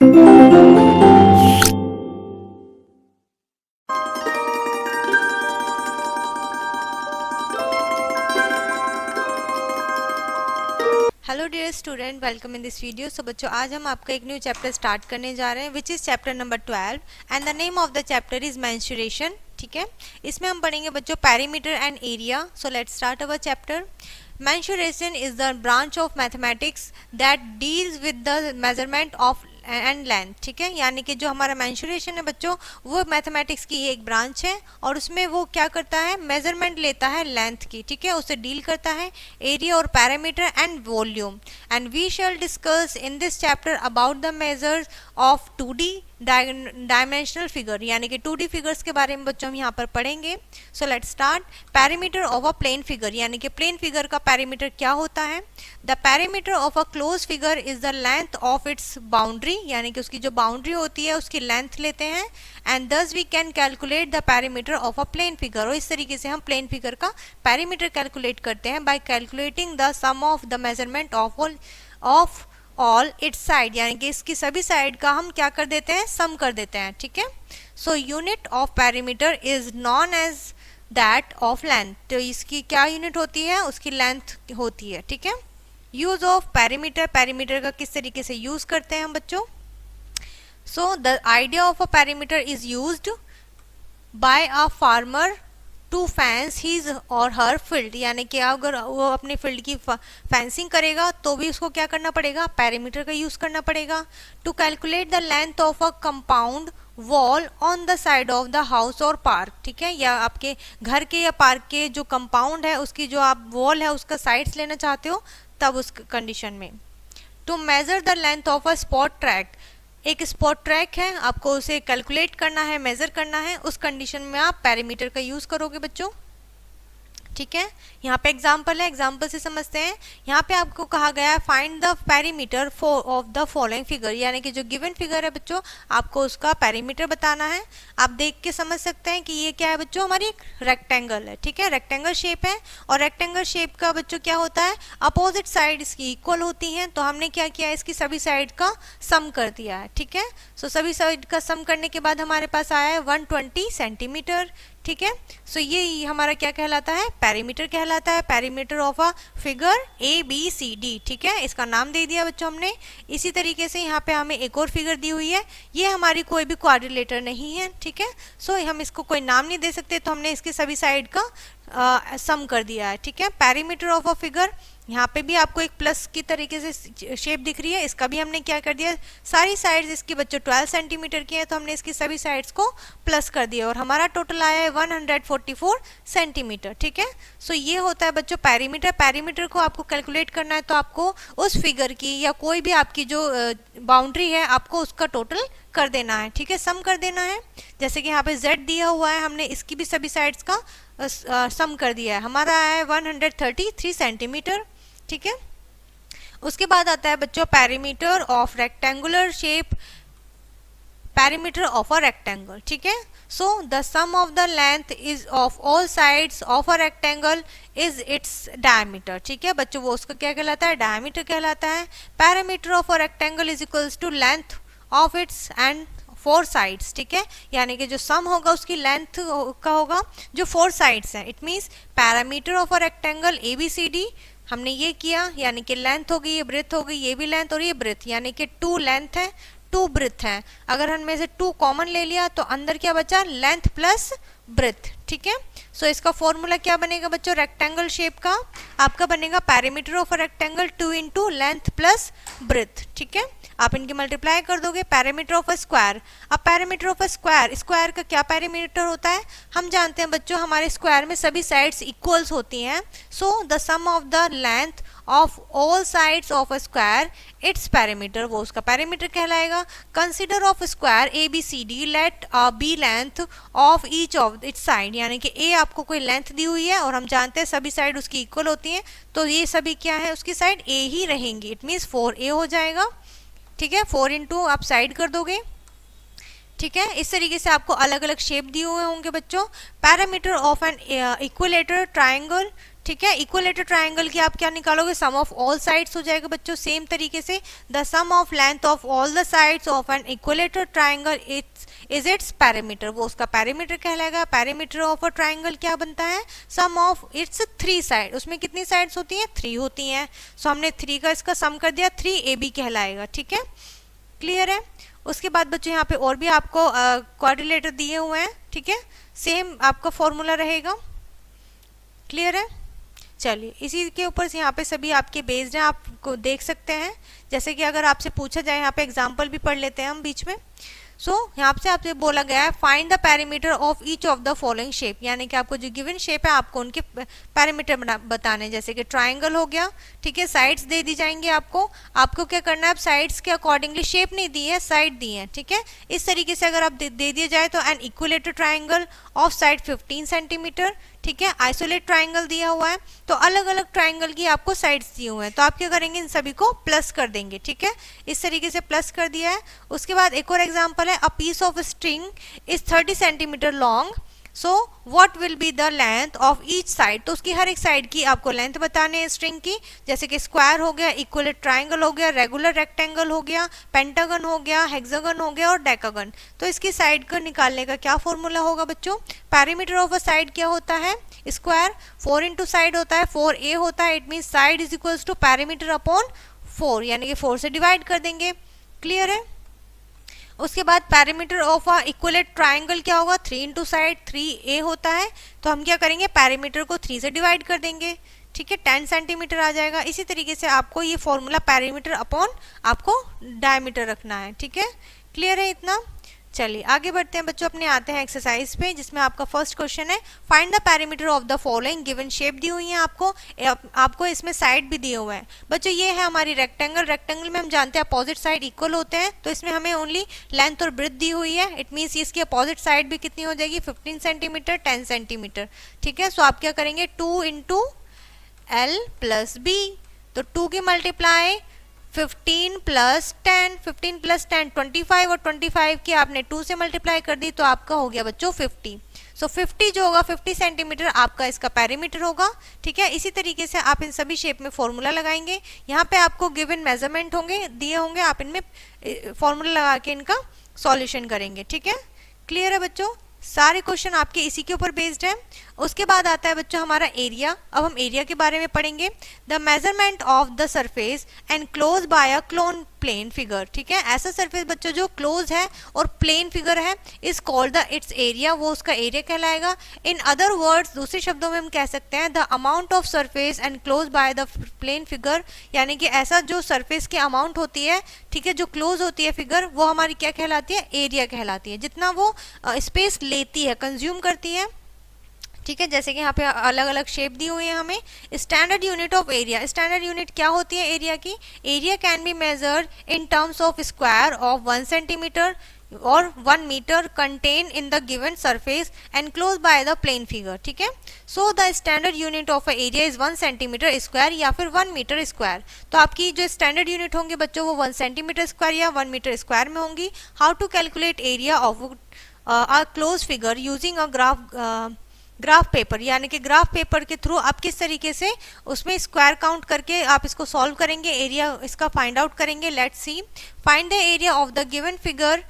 Hello dear student, welcome in this video. So बच्चों, आज हम आपका एक न्यू चैप्टर स्टार्ट करने जा रहे हैं which is chapter number 12 and the name of the chapter is mensuration. ठीक है, इसमें हम पढ़ेंगे बच्चों perimeter and area. So let's start our chapter. Mensuration is the branch of mathematics that deals with the measurement of and length. ठीक है, यानी कि जो हमारा मेंसुरेशन है बच्चों, वो मैथमेटिक्स की एक ब्रांच है और उसमें वो क्या करता है, मेजरमेंट लेता है लेंथ की। ठीक है, उससे डील करता है एरिया और parameter and volume. And we shall discuss in this chapter about the measures of 2D dimensional figure, यानी कि 2D फिगर्स के बारे में बच्चों हम यहाँ पर पढ़ेंगे। So let's start. Perimeter of a plane figure, यानी कि प्लेन फिगर का पैरीमीटर क्या होता है। The perimeter of a close figure is the length of its boundary, यानी कि उसकी जो बाउंड्री होती है उसकी लेंथ लेते हैं। And thus we can calculate the perimeter of a plane figure, और इस तरीके से हम प्लेन फिगर का पैरीमीटर कैलकुलेट करते हैं by calculating the sum of the measurement of all its side, यानी कि इसकी सभी साइड का हम क्या कर देते हैं, सम कर देते हैं। ठीक है, so unit of perimeter is known as that of length, तो इसकी क्या यूनिट होती है, उसकी लेंथ होती है। ठीक है, यूज ऑफ पैरीमीटर, पैरीमीटर का किस तरीके से यूज करते हैं हम बच्चों। So the idea of a perimeter is used by a farmer to fence his or her field, यानी कि अगर वो अपने फील्ड की फेंसिंग करेगा तो भी उसको क्या करना पड़ेगा, पैरीमीटर का यूज करना पड़ेगा। To calculate the length of a compound wall on the side of the house or park. ठीक है, या आपके घर के या पार्क के जो कंपाउंड है उसकी जो आप वॉल है उसका साइड्स लेना चाहते हो तब उस कंडीशन में। To measure the length of a spot track, एक स्पॉट ट्रैक है, आपको उसे कैलकुलेट करना है, मेजर करना है, उस कंडीशन में आप पैरीमीटर का यूज करोगे बच्चों। ठीक है, यहाँ पे एग्जाम्पल है, एग्जाम्पल से समझते हैं। यहाँ पे आपको कहा गया है find the perimeter of the following figure, यानी कि जो गिवन फिगर है बच्चों आपको उसका पैरीमीटर बताना है। आप देख के समझ सकते हैं कि ये क्या है बच्चों, हमारी एक रेक्टेंगल है। ठीक है, रेक्टेंगल शेप है और रेक्टेंगल शेप का बच्चों क्या होता है, अपोजिट साइड इसकी इक्वल होती हैं, तो हमने क्या किया, इसकी सभी साइड का सम कर दिया है। ठीक है, सो सभी साइड का सम करने के बाद हमारे पास आया है 120 सेंटीमीटर। ठीक है, सो ये हमारा क्या कहलाता है, पैरीमीटर कहलाता है, perimeter of a figure ABCD। ठीक है, इसका नाम दे दिया बच्चों हमने। इसी तरीके से यहाँ पे हमें एक और फिगर दी हुई है, ये हमारी कोई भी क्वाड्रिलेटर नहीं है। ठीक है, सो हम इसको कोई नाम नहीं दे सकते, तो हमने इसके सभी साइड का सम कर दिया है। ठीक है, पैरीमीटर ऑफ अ फिगर, यहाँ पे भी आपको एक प्लस की तरीके से शेप दिख रही है, इसका भी हमने क्या कर दिया, सारी साइड्स इसकी बच्चों 12 सेंटीमीटर की है, तो हमने इसकी सभी साइड्स को प्लस कर दिया और हमारा टोटल आया है 144 सेंटीमीटर। ठीक है, सो ये होता है बच्चों पैरीमीटर। पैरीमीटर को आपको कैलकुलेट करना है तो आपको उस फिगर की या कोई भी आपकी जो बाउंड्री है आपको उसका टोटल कर देना है। ठीक है, सम कर देना है। जैसे कि यहाँ पे Z दिया हुआ है, हमने इसकी भी सभी साइड्स का सम कर दिया है, हमारा आया है 133 सेंटीमीटर। ठीक है, उसके बाद आता है बच्चों perimeter of rectangular shape, perimeter of a rectangle. ठीक है, so the sum of the length is of all sides of a rectangle is its diameter. ठीक है बच्चों, वो उसका क्या कहलाता है, डायमीटर कहलाता है। Parameter of a rectangle is equals to length of its and 4 sides. ठीक है, यानी कि जो सम होगा उसकी लेंथ का होगा जो 4 साइड्स हैं। It means parameter of a rectangle ABCD, हमने ये किया, यानी कि लेंथ होगी, ये ब्रेथ होगी, ये भी लेंथ और ये ब्रेथ, यानी कि 2 लेंथ है 2 ब्रेथ है। अगर हमने से 2 कॉमन ले लिया तो अंदर क्या बचा, लेंथ प्लस ब्रेथ। ठीक है, सो इसका फॉर्मूला क्या बनेगा बच्चों, रेक्टेंगल शेप का आपका बनेगा perimeter of a rectangle 2 into length plus breadth. ठीक है, आप इनकी मल्टीप्लाई कर दोगे, पैरामीटर ऑफ अ स्क्वायर। अब parameter of a square, square का क्या पैरामीटर होता है, हम जानते हैं बच्चों हमारे स्क्वायर में सभी साइड्स इक्वल्स होती हैं। So the sum of the length of all sides of a square its parameter, वो उसका पैरामीटर कहलाएगा। Consider of square ABCD, let be length of each of its side, यानी कि A आपको कोई लेंथ दी हुई है और हम जानते हैं सभी साइड उसकी इक्वल होती हैं, तो ये सभी क्या है, उसकी साइड A ही रहेंगी। इट मीन्स 4A हो जाएगा। ठीक है, 4 इंटू आप साइड कर दोगे। ठीक है, इस तरीके से आपको अलग अलग शेप दिए हुए होंगे बच्चों। Parameter of N equilateral triangle, ठीक है। इक्विलेटरल ट्राइंगल की आप क्या निकालोगे, सम ऑफ ऑल साइड्स हो जाएगा बच्चों। सेम तरीके से the sum of length of all the sides of an equilateral triangle is its parameter, वो उसका पैरामीटर कहलाएगा। पैरामीटर ऑफ अ ट्राइंगल क्या बनता है, सम ऑफ इट्स 3 साइड, उसमें कितनी साइड्स होती हैं, 3 होती हैं। सो हमने 3 का इसका सम कर दिया, 3AB कहलाएगा। ठीक है, क्लियर है। उसके बाद बच्चों यहाँ पे और भी आपको क्वाड्रिलेटर दिए हुए हैं। ठीक है, सेम आपका फॉर्मूला रहेगा, क्लियर है। चलिए, इसी के ऊपर से यहाँ पे सभी आपके बेस्ड हैं, आपको देख सकते हैं। जैसे कि अगर आपसे पूछा जाए, यहाँ पे एग्जांपल भी पढ़ लेते हैं हम बीच में। यहाँ से आपसे बोला गया है find the parameter of each of the following shape, यानी कि आपको जो गिवन शेप है आपको उनके पैरामीटर बताने, जैसे कि ट्राइंगल हो गया। ठीक है, साइड्स दे दी जाएंगे आपको क्या करना है, अब साइड्स के अकॉर्डिंगली शेप नहीं दी है, साइड दी है। ठीक है, इस तरीके से अगर आप दे दिए जाए तो N equilateral triangle of side 15 centimetre. ठीक है, आइसोलेट ट्राइंगल दिया हुआ है, तो अलग अलग ट्राइंगल की आपको साइड्स दिए हुए हैं, तो आप क्या करेंगे, इन सभी को प्लस कर देंगे। ठीक है, इस तरीके से प्लस कर दिया है। उसके बाद एक और एग्जांपल है, a piece of string is 30 centimetre long, so what will be the length of each side, तो उसकी हर एक साइड की आपको लेंथ बताने हैं स्ट्रिंग की। जैसे कि स्क्वायर हो गया, इक्विलेटरल ट्राइंगल हो गया, रेगुलर रेक्टेंगल हो गया, पेंटागन हो गया, हेक्सागन हो गया और डेकागन। तो इसकी साइड को निकालने का क्या फॉर्मूला होगा बच्चों, पैरामीटर ऑफ अ साइड क्या होता है, स्क्वायर, 4 इंटू साइड होता है, 4a होता है। It mean side is equals to parameter upon 4, यानी कि 4 से डिवाइड कर देंगे। क्लियर है। उसके बाद parameter of a equilateral triangle क्या होगा, 3 इंटू साइड 3a होता है, तो हम क्या करेंगे, पैरामीटर को 3 से डिवाइड कर देंगे। ठीक है, 10 सेंटीमीटर आ जाएगा। इसी तरीके से आपको ये फॉर्मूला पैरामीटर अपॉन आपको डायमीटर रखना है। ठीक है, क्लियर है इतना। चलिए आगे बढ़ते हैं बच्चों, अपने आते हैं एक्सरसाइज पे, जिसमें आपका फर्स्ट क्वेश्चन है find the parameter of the following. Given shape दी हुई है आपको इसमें साइड भी दिए हुए हैं बच्चों। ये है हमारी रेक्टेंगल में हम जानते हैं अपोजिट साइड इक्वल होते हैं, तो इसमें हमें ओनली लेंथ और ब्रेड्थ दी हुई है। इट मीन्स इसकी अपोजिट साइड भी कितनी हो जाएगी, 15 सेंटीमीटर 10 सेंटीमीटर। ठीक है, सो आप क्या करेंगे, 2 इंटू एल प्लस बी, तो 2 की मल्टीप्लाई 15 प्लस 10, 15 प्लस 10 25, और 25 की आपने 2 से मल्टीप्लाई कर दी, तो आपका हो गया बच्चों 50। सो 50 जो होगा 50 सेंटीमीटर आपका इसका पैरामीटर होगा। ठीक है, इसी तरीके से आप इन सभी शेप में फॉर्मूला लगाएंगे। यहाँ पे आपको गिवन मेजरमेंट होंगे दिए होंगे, आप इनमें फॉर्मूला लगा के इनका सॉल्यूशन करेंगे। ठीक है, क्लियर है बच्चों, सारे क्वेश्चन आपके इसी के ऊपर बेस्ड है। उसके बाद आता है बच्चों हमारा एरिया। अब हम एरिया के बारे में पढ़ेंगे। The measurement of the surface enclosed by a closed plane figure. ठीक है, ऐसा सरफेस बच्चों जो क्लोज है और प्लेन फिगर है is called the its area, वो उसका एरिया कहलाएगा। इन अदर वर्ड्स, दूसरे शब्दों में हम कह सकते हैं the amount of surface enclosed by the plane figure, यानी कि ऐसा जो सरफेस की अमाउंट होती है, ठीक है, जो क्लोज होती है फिगर, वो हमारी क्या कहलाती है, एरिया कहलाती है। जितना वो स्पेस लेती है, कंज्यूम करती है। ठीक है, जैसे कि यहाँ पे अलग अलग शेप दी हुई है हमें। Standard unit of area, standard unit क्या होती है एरिया की, area can be measured in terms of square of 1 centimetre और 1 metre contain in the given surface enclose by the plane figure. ठीक है, so the standard unit of area is 1 centimetre square या फिर 1 metre square. तो आपकी जो standard unit होंगे बच्चों वो 1 सेंटीमीटर स्क्वायर या 1 मीटर स्क्वायर में होंगी। How to calculate area of a close figure using a graph paper, यानी कि ग्राफ पेपर के थ्रू आप किस तरीके से उसमें स्क्वायर काउंट करके आप इसको सॉल्व करेंगे, एरिया इसका फाइंड आउट करेंगे। Let's see, find the area of the given figure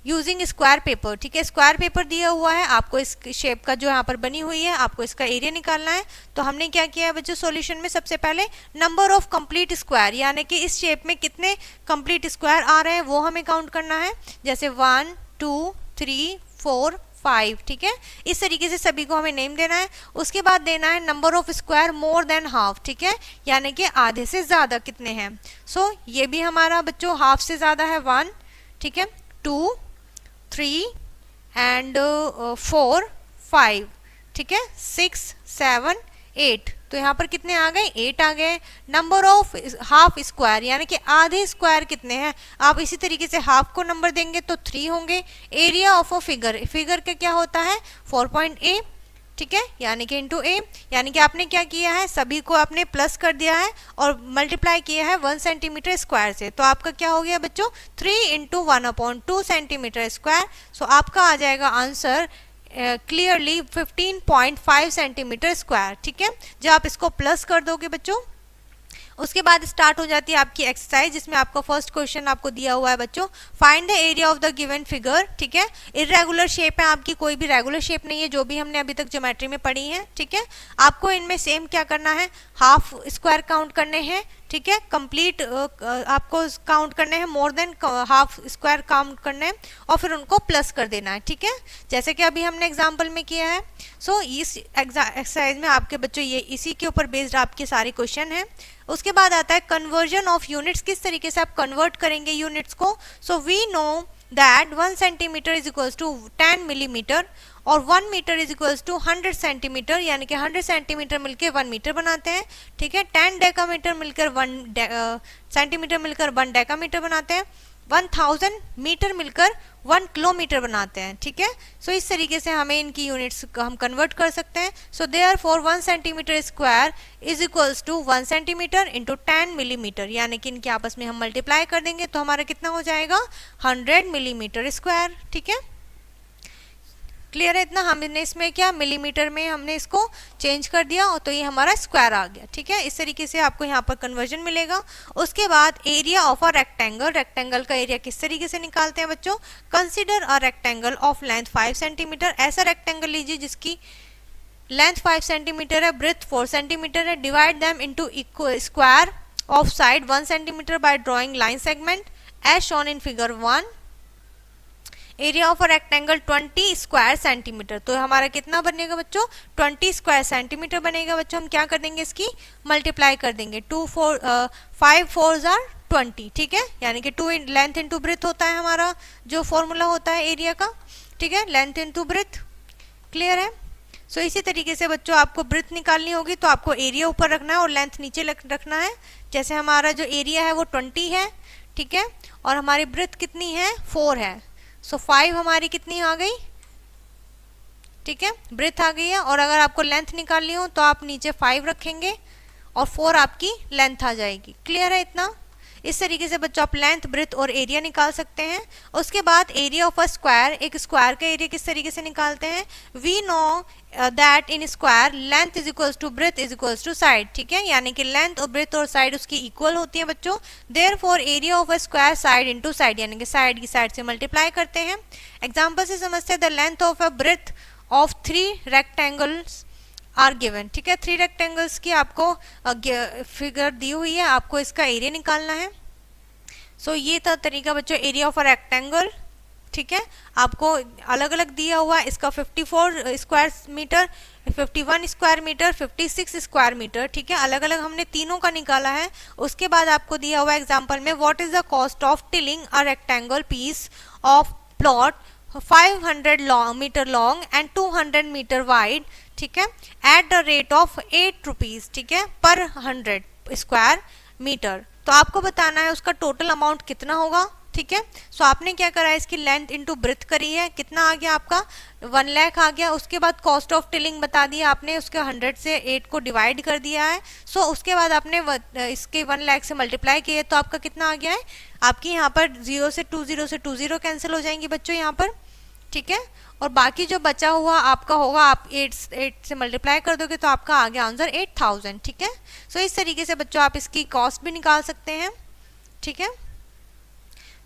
using square paper. ठीक है, स्क्वायर पेपर दिया हुआ है आपको, इस शेप का जो यहाँ पर बनी हुई है, आपको इसका एरिया निकालना है। तो हमने क्या किया है बच्चों, सॉल्यूशन में सबसे पहले नंबर ऑफ कंप्लीट स्क्वायर, यानी कि इस शेप में कितने कंप्लीट स्क्वायर आ रहे हैं वो हमें काउंट करना है। जैसे 1 2 3 4 5। ठीक है, इस तरीके से सभी को हमें नेम देना है। उसके बाद देना है number of square more than half. ठीक है, यानी कि आधे से ज्यादा कितने हैं। सो ये भी हमारा बच्चों हाफ से ज्यादा है 1, ठीक है, 2 3 एंड 4 5, ठीक है, 6 7 8। तो यहाँ पर कितने आ गए, 8 आ गए। नंबर ऑफ हाफ स्क्वायर, यानी कि आधे स्क्वायर कितने हैं, आप इसी तरीके से हाफ को नंबर देंगे तो 3 होंगे। Area of a figure, figure का क्या होता है 4.a, ठीक है, यानी कि इंटू ए, यानी कि आपने क्या किया है, सभी को आपने प्लस कर दिया है और मल्टीप्लाई किया है 1 सेंटीमीटर स्क्वायर से। तो आपका क्या हो गया बच्चों, 3 इंटू 1/2 सेंटीमीटर स्क्वायर। सो आपका आ जाएगा आंसर क्लियरली 15.5 सेंटीमीटर स्क्वायर। ठीक है, जब आप इसको प्लस कर दोगे बच्चों, उसके बाद स्टार्ट हो जाती है आपकी एक्सरसाइज, जिसमें आपका फर्स्ट क्वेश्चन आपको दिया हुआ है बच्चों, find the area of the given figure. ठीक है, इरेगुलर शेप है आपकी, कोई भी रेगुलर शेप नहीं है जो भी हमने अभी तक ज्योमेट्री में पढ़ी है। ठीक है, आपको इनमें सेम क्या करना है, हाफ स्क्वायर काउंट करने हैं। ठीक है, कंप्लीट आपको काउंट करने हैं, more than half square count करने हैं और फिर उनको प्लस कर देना है। ठीक है, जैसे कि अभी हमने एग्जांपल में किया है। सो इस एक्सरसाइज में आपके बच्चों ये इसी के ऊपर बेस्ड आपके सारे क्वेश्चन हैं। उसके बाद आता है कन्वर्जन ऑफ यूनिट्स, किस तरीके से आप कन्वर्ट करेंगे यूनिट्स को। So we know that 1 centimetre is equals to 10 millimetre और 1 metre is equals to 100 centimetre, यानी कि 100 सेंटीमीटर मिलकर 1 मीटर बनाते हैं। ठीक है, 10 डेकामीटर मिलकर 1 सेंटीमीटर मिलकर 1 डेकामीटर बनाते हैं, 1000 मीटर मिलकर 1 किलोमीटर बनाते हैं। ठीक है, सो इस तरीके से हमें इनकी यूनिट्स हम कन्वर्ट कर सकते हैं। So therefore 1 centimetre square is equals to 1 centimetre into 10 millimetre, यानी कि इनके आपस में हम मल्टीप्लाई कर देंगे तो हमारा कितना हो जाएगा, 100 मिलीमीटर स्क्वायर। ठीक है, क्लियर है इतना। हमने इसमें क्या मिलीमीटर में हमने इसको चेंज कर दिया और तो ये हमारा स्क्वायर आ गया। ठीक है, इस तरीके से आपको यहाँ पर कन्वर्जन मिलेगा। उसके बाद area of a rectangle, rectangle का एरिया किस तरीके से निकालते हैं बच्चों, consider a rectangle of length 5 centimetre, ऐसा रेक्टेंगल लीजिए जिसकी लेंथ 5 सेंटीमीटर है, ब्रेथ 4 सेंटीमीटर है। Divide them into equal square of side 1 centimetre by drawing line segment as shown in figure 1। Area of a rectangle 20 square centimetre, तो हमारा कितना बनेगा बच्चों, 20 स्क्वायर सेंटीमीटर बनेगा। बच्चों हम क्या कर देंगे, इसकी मल्टीप्लाई कर देंगे, 5 4 आर 20। ठीक है, यानी कि 2 लेंथ इंटू ब्रेथ होता है हमारा जो फॉर्मूला होता है एरिया का। ठीक है, लेंथ इंटू ब्रेथ, क्लियर है। सो इसी तरीके से बच्चों आपको ब्रेथ निकालनी होगी तो आपको एरिया ऊपर रखना है और लेंथ नीचे रखना है। जैसे हमारा जो एरिया है वो 20 है, ठीक है, और हमारी ब्रेथ कितनी है, 4 है। सो 5 हमारी कितनी आ गई, ठीक है, ब्रेथ आ गई है। और अगर आपको लेंथ निकालनी हो तो आप नीचे 5 रखेंगे और 4 आपकी लेंथ आ जाएगी। क्लियर है इतना। इस तरीके से बच्चों आप लेंथ, ब्रेथ और एरिया निकाल सकते हैं। उसके बाद एरिया ऑफ अ स्क्वायर, एक स्क्वायर का एरिया किस तरीके से निकालते हैं, we know that in square length is equals to breadth is equals to side. ठीक है, यानी कि लेंथ और ब्रेथ और साइड उसकी इक्वल होती है बच्चों। Therefore area of a square side into side, यानी कि साइड की साइड से मल्टीप्लाई करते हैं। एग्जांपल से समझते हैं, the length of a breadth of 3 rectangles are given. ठीक है, 3 रेक्टेंगल्स की आपको फिगर दी हुई है, आपको इसका एरिया निकालना है। सो ये था तरीका बच्चों एरिया ऑफ अ रेक्टेंगल। ठीक है, आपको अलग अलग दिया हुआ है, इसका 54 square metre, 51 square metre, 56 square metre. ठीक है, अलग अलग हमने तीनों का निकाला है। उसके बाद आपको दिया हुआ एग्जांपल में, what is the cost of tilling a rectangle piece of plot 500 metre long and 200 metre wide. ठीक है, at the rate of 8 rupees, ठीक है, पर 100 स्क्वायर मीटर। तो आपको बताना है उसका टोटल अमाउंट कितना होगा। ठीक है, सो आपने क्या करा है, इसकी लेंथ इंटू ब्रेथ करी है, कितना आ गया आपका, 1 लाख आ गया। उसके बाद कॉस्ट ऑफ टिलिंग बता दिया आपने, उसके 100 से 8 को डिवाइड कर दिया है। सो उसके बाद आपने इसके 1 लाख से मल्टीप्लाई किए तो आपका कितना आ गया है, आपकी यहाँ पर 0 से 2 0 कैंसिल हो जाएंगी बच्चों यहाँ पर। ठीक है, और बाकी जो बचा हुआ आपका होगा, आप 8 से मल्टीप्लाई कर दोगे तो आपका आ गया आंसर 8000। ठीक है, सो इस तरीके से बच्चों आप इसकी कॉस्ट भी निकाल सकते हैं। ठीक है,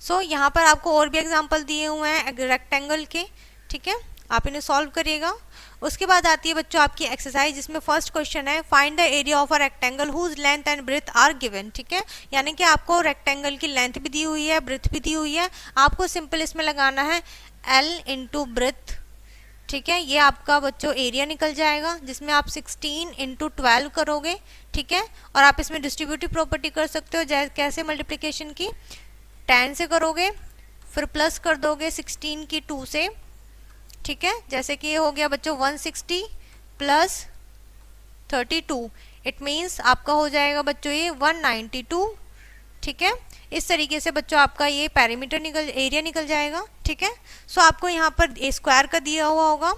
सो यहाँ पर आपको और भी एग्जांपल दिए हुए हैं रेक्टेंगल के। ठीक है, आप इन्हें सॉल्व करिएगा। उसके बाद आती है बच्चों आपकी एक्सरसाइज, जिसमें फर्स्ट क्वेश्चन है, find the area of a rectangle whose length and breadth are given. ठीक है, यानी कि आपको रेक्टेंगल की लेंथ भी दी हुई है, ब्रेथ भी दी हुई है। आपको सिंपल इसमें लगाना है L इंटू ब्रेथ। ठीक है, ये आपका बच्चों एरिया निकल जाएगा, जिसमें आप 16 इंटू 12 करोगे। ठीक है, और आप इसमें डिस्ट्रीब्यूटिव प्रॉपर्टी कर सकते हो, कैसे मल्टीप्लिकेशन की, 10 से करोगे, फिर प्लस कर दोगे 16 की 2 से। ठीक है, जैसे कि ये हो गया बच्चों 160 प्लस 32, इट मीन्स आपका हो जाएगा बच्चों ये 192। ठीक है, इस तरीके से बच्चों आपका ये पैरामीटर एरिया निकल जाएगा। ठीक है, सो आपको यहाँ पर ए स्क्वायर का दिया हुआ होगा।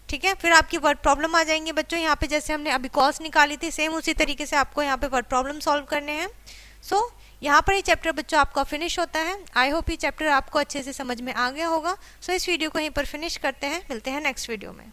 ठीक है, फिर आपकी वर्ड प्रॉब्लम आ जाएंगे बच्चों, यहाँ पे जैसे हमने अभी कॉस्ट निकाली थी, सेम उसी तरीके से आपको यहाँ पे वर्ड प्रॉब्लम सॉल्व करने हैं। सो यहाँ पर ये चैप्टर बच्चों आपका फिनिश होता है। आई होप ये चैप्टर आपको अच्छे से समझ में आ गया होगा। सो इस वीडियो को यहीं पर फिनिश करते हैं, मिलते हैं नेक्स्ट वीडियो में।